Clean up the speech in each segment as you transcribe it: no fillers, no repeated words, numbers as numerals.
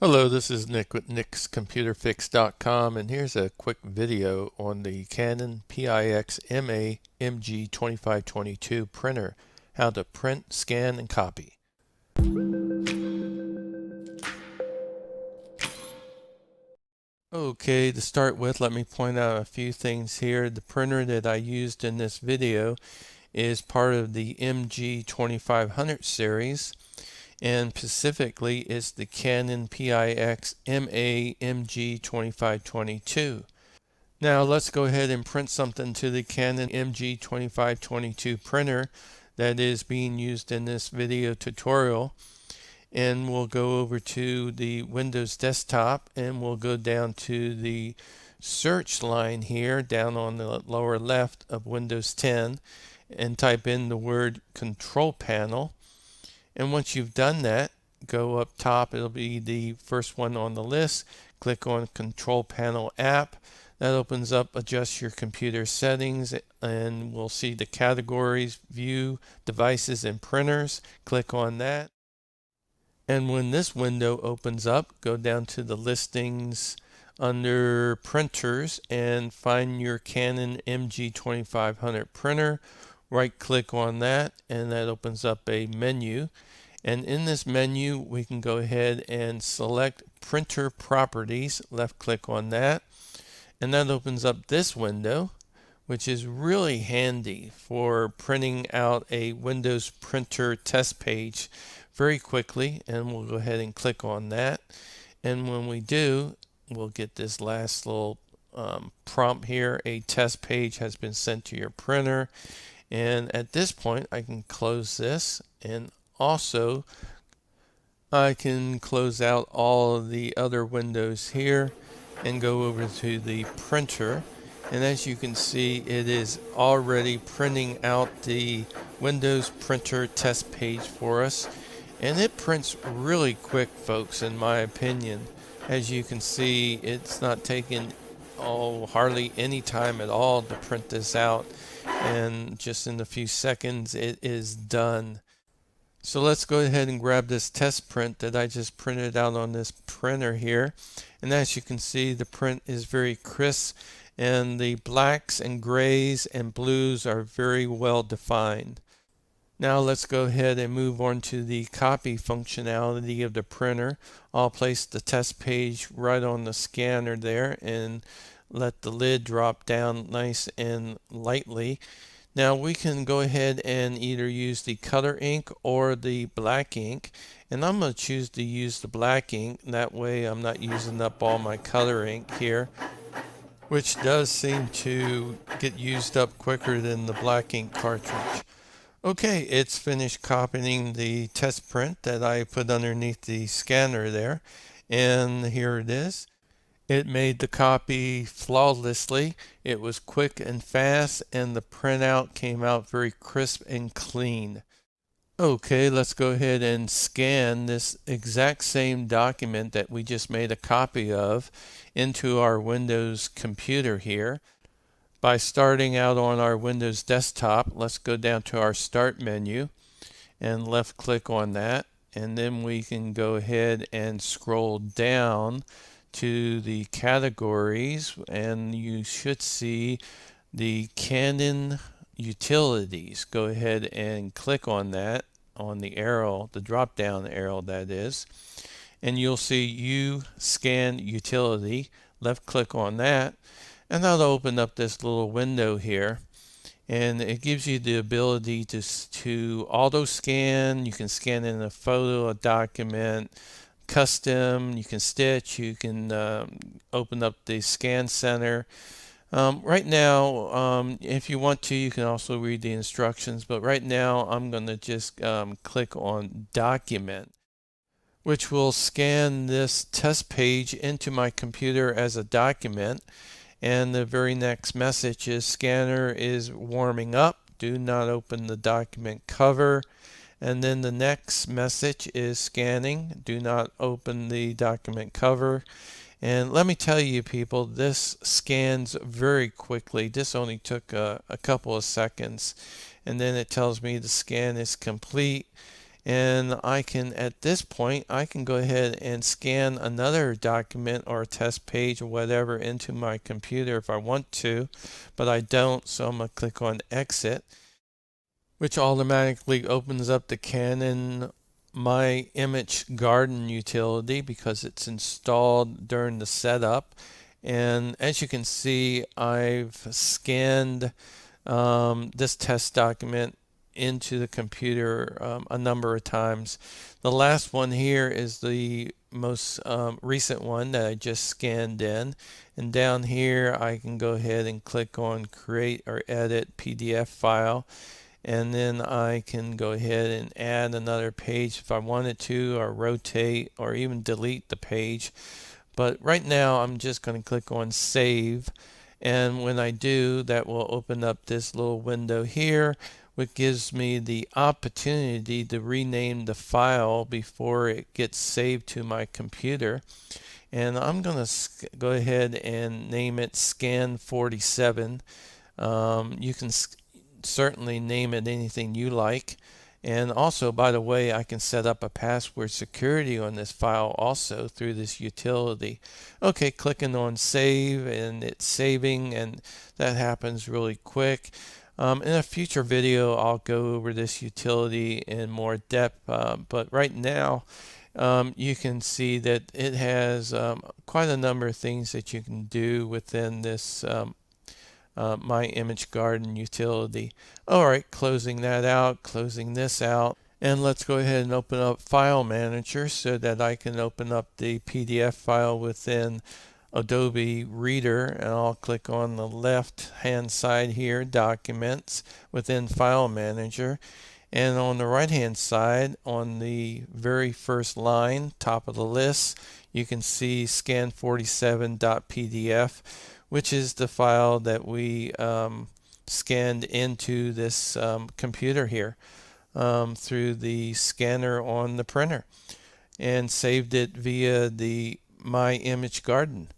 Hello, this is Nick with nickscomputerfix.com, and here's a quick video on the Canon PIXMA MG2522 printer, how to print, scan, and copy. Okay, to start with, let me point out a few things here. The printer that I used in this video is part of the MG2500 series, and specifically it's the Canon PIXMA MG2522. Now let's go ahead and print something to the Canon MG2522 printer that is being used in this video tutorial. And we'll go over to the Windows desktop and we'll go down to the search line here down on the lower left of Windows 10 and type in the word Control Panel. And once you've done that, go up top. It'll be the first one on the list. Click on Control Panel App. That opens up Adjust Your Computer Settings, and we'll see the categories, View, Devices, and Printers. Click on that. And when this window opens up, go down to the listings under Printers and find your Canon MG2500 printer. Right click on that and that opens up a menu. And in this menu, we can go ahead and select Printer Properties. Left click on that. And that opens up this window, which is really handy for printing out a Windows printer test page very quickly. And we'll go ahead and click on that. And when we do, we'll get this last little prompt here. A test page has been sent to your printer. And at this point, I can close this, and also I can close out all of the other windows here and go over to the printer. And as you can see, it is already printing out the Windows printer test page for us. And it prints really quick, folks, in my opinion. As you can see, it's not taking hardly any time at all to print this out. And just in a few seconds it is done. So let's go ahead and grab this test print that I just printed out on this printer here. And as you can see, the print is very crisp and the blacks and grays and blues are very well defined. Now let's go ahead and move on to the copy functionality of the printer. I'll place the test page right on the scanner there and let the lid drop down nice and lightly. Now we can go ahead and either use the color ink or the black ink, and I'm going to choose to use the black ink. That way I'm not using up all my color ink here, which does seem to get used up quicker than the black ink cartridge. Okay, it's finished copying the test print that I put underneath the scanner there, and here it is. It made the copy flawlessly. It was quick and fast, and the printout came out very crisp and clean. Okay, let's go ahead and scan this exact same document that we just made a copy of into our Windows computer here. By starting out on our Windows desktop, let's go down to our Start menu and left click on that, and then we can go ahead and scroll down to the categories, and you should see the Canon utilities. Go ahead and click on that, on the arrow, the drop down arrow that is, and you'll see you scan utility. Left click on that and that'll open up this little window here, and it gives you the ability to auto scan. You can scan in a photo, a document, custom, you can stitch, you can open up the scan center. Right now, if you want to, you can also read the instructions, but right now I'm going to just click on document, which will scan this test page into my computer as a document. And the very next message is scanner is warming up. Do not open the document cover. And then the next message is scanning. Do not open the document cover. And let me tell you people, this scans very quickly. This only took a couple of seconds. And then it tells me the scan is complete. And I can, at this point, I can go ahead and scan another document or a test page or whatever into my computer if I want to, but I don't, so I'm going to click on Exit, which automatically opens up the Canon My Image Garden utility because it's installed during the setup. And as you can see, I've scanned this test document into the computer a number of times. The last one here is the most recent one that I just scanned in, and down here I can go ahead and click on create or edit PDF file, and then I can go ahead and add another page if I wanted to, or rotate or even delete the page. But right now I'm just going to click on save, and when I do, that will open up this little window here, which gives me the opportunity to rename the file before it gets saved to my computer. And I'm going to go ahead and name it Scan47. You can certainly name it anything you like. And also, by the way, I can set up a password security on this file also through this utility. Okay, clicking on save, and it's saving, and that happens really quick. In a future video, I'll go over this utility in more depth, but right now you can see that it has quite a number of things that you can do within this My Image Garden utility. Alright, closing that out, closing this out, and let's go ahead and open up File Manager so that I can open up the PDF file within Adobe Reader, and I'll click on the left hand side here, Documents, within File Manager, and on the right hand side on the very first line, top of the list, you can see scan47.pdf, which is the file that we scanned into this computer here through the scanner on the printer, and saved it via the My Image Garden.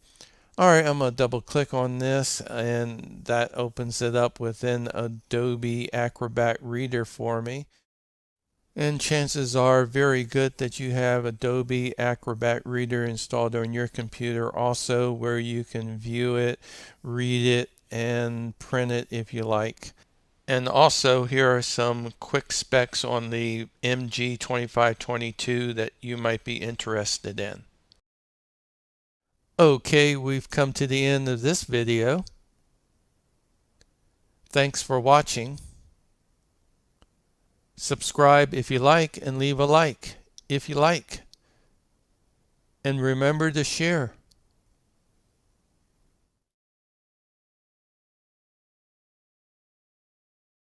Alright, I'm going to double click on this, and that opens it up within Adobe Acrobat Reader for me. And chances are very good that you have Adobe Acrobat Reader installed on your computer also, where you can view it, read it, and print it if you like. And also, here are some quick specs on the MG2522 that you might be interested in. Okay, we've come to the end of this video. Thanks for watching. Subscribe if you like, and leave a like if you like. And remember to share.